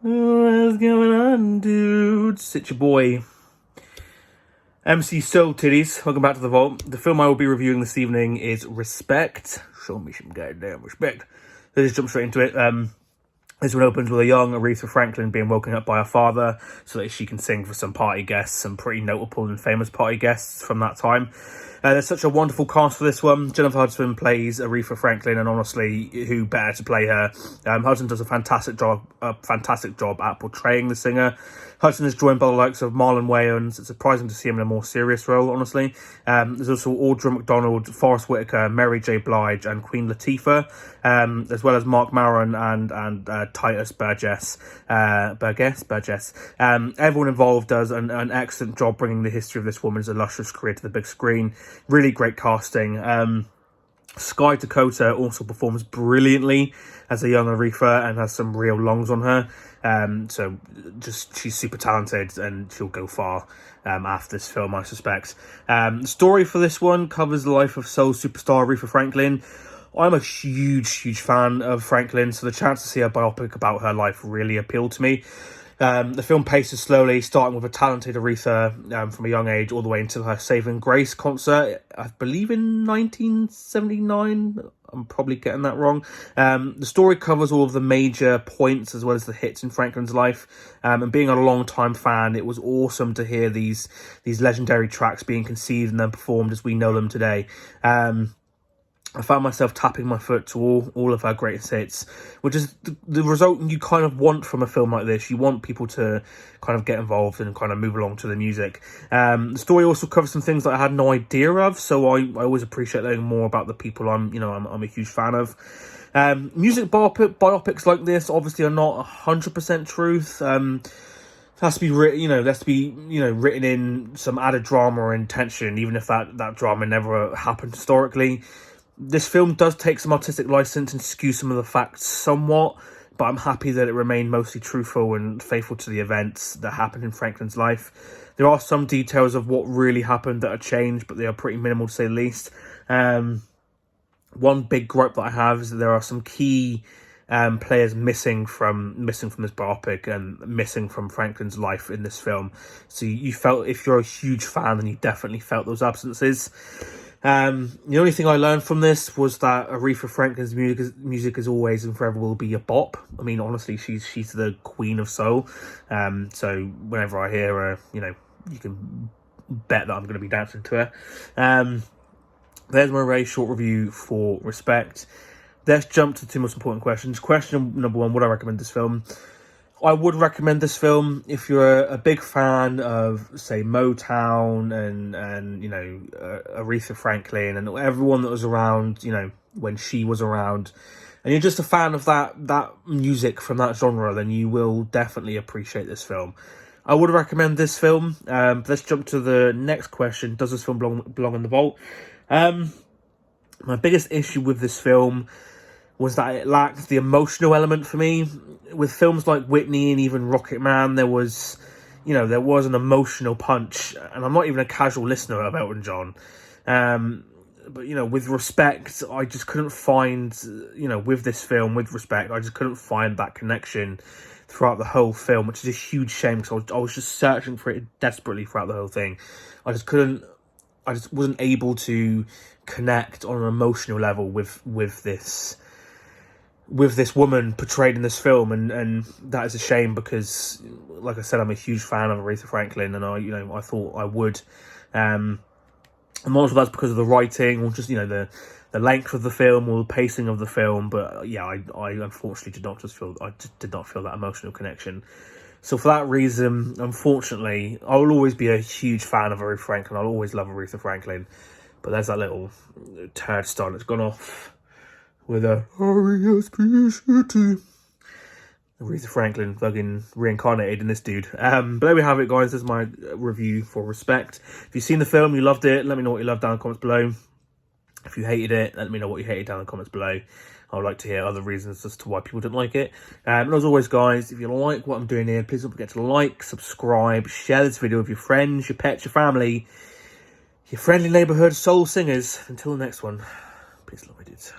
What's going on, dudes? It's your boy, MC Soul Titties. Welcome back to the vault. The film I will be reviewing this evening is Respect. Show me some goddamn respect. Let's just jump straight into it. This one opens with a young Aretha Franklin being woken up by her father so that she can sing for some party guests, some pretty notable and famous party guests from that time. There's such a wonderful cast for this one. Jennifer Hudson plays Aretha Franklin, and honestly, who better to play her? Hudson does a fantastic job at portraying the singer. Hudson is joined by the likes of Marlon Wayans. It's surprising to see him in a more serious role, honestly. There's also Audra McDonald, Forrest Whitaker, Mary J. Blige, and Queen Latifah, as well as Mark Maron and Titus Burgess. Everyone involved does an excellent job bringing the history of this woman's illustrious career to the big screen. Really great casting. Sky Dakota also performs brilliantly as a young Aretha and has some real longs on her. So she's super talented and she'll go far after this film, I suspect. The story for this one covers the life of soul superstar Aretha Franklin. I'm a huge fan of Franklin, so the chance to see a biopic about her life really appealed to me. The film paces slowly, starting with a talented Aretha from a young age all the way into her Saving Grace concert, I believe in 1979. I'm probably getting that wrong. The story covers all of the major points as well as the hits in Franklin's life. And being a long-time fan, it was awesome to hear these legendary tracks being conceived and then performed as we know them today. I found myself tapping my foot to all of her greatest hits, which is the result you kind of want from a film like this. You want people to kind of get involved and kind of move along to the music. The story also covers some things that I had no idea of, so I always appreciate learning more about the people I'm a huge fan of. Music biopics like this obviously are not 100% truth. Has to be written in some added drama or intention, even if that drama never happened historically. This film does take some artistic license and skew some of the facts somewhat, but I'm happy that it remained mostly truthful and faithful to the events that happened in Franklin's life. There are some details of what really happened that are changed, but they are pretty minimal to say the least. One big gripe that I have is that there are some key players missing from this biopic and missing from Franklin's life in this film. So you felt, if you're a huge fan, then you definitely felt those absences. The only thing I learned from this was that Aretha Franklin's music is always and forever will be a bop. I mean, honestly, she's the queen of soul. So whenever I hear her, you can bet that I'm going to be dancing to her. There's my very short review for Respect. Let's jump to the two most important questions. Question number one, would I recommend this film? I would recommend this film if you're a big fan of, say, Motown and Aretha Franklin and everyone that was around, when she was around, and you're just a fan of that music from that genre, then you will definitely appreciate this film. I would recommend this film. Let's jump to the next question. Does this film belong in the vault? My biggest issue with this film was that it lacked the emotional element for me. With films like Whitney and even Rocket Man, there was an emotional punch, and I'm not even a casual listener of Elton John. But with Respect, I just couldn't find, with this film, with Respect, I just couldn't find that connection throughout the whole film, which is a huge shame because I was just searching for it desperately throughout the whole thing. I just wasn't able to connect on an emotional level with this woman portrayed in this film, and that is a shame because, like I said, I'm a huge fan of Aretha Franklin, and I thought I would. I'm not sure that's because of the writing or just the length of the film or the pacing of the film, but yeah, I unfortunately did not feel that emotional connection. So for that reason, unfortunately, I will always be a huge fan of Aretha Franklin. I'll always love Aretha Franklin, but there's that little turd star that's gone off with a R-E-S-P-C-T. Aretha Franklin fucking reincarnated in this dude. But there we have it, guys. This is my review for Respect. If you've seen the film, you loved it, let me know what you loved down in the comments below. If you hated it, let me know what you hated down in the comments below. I would like to hear other reasons as to why people didn't like it. And as always, guys, if you like what I'm doing here, please don't forget to like, subscribe, share this video with your friends, your pets, your family, your friendly neighbourhood soul singers. Until the next one, peace, love, my dudes.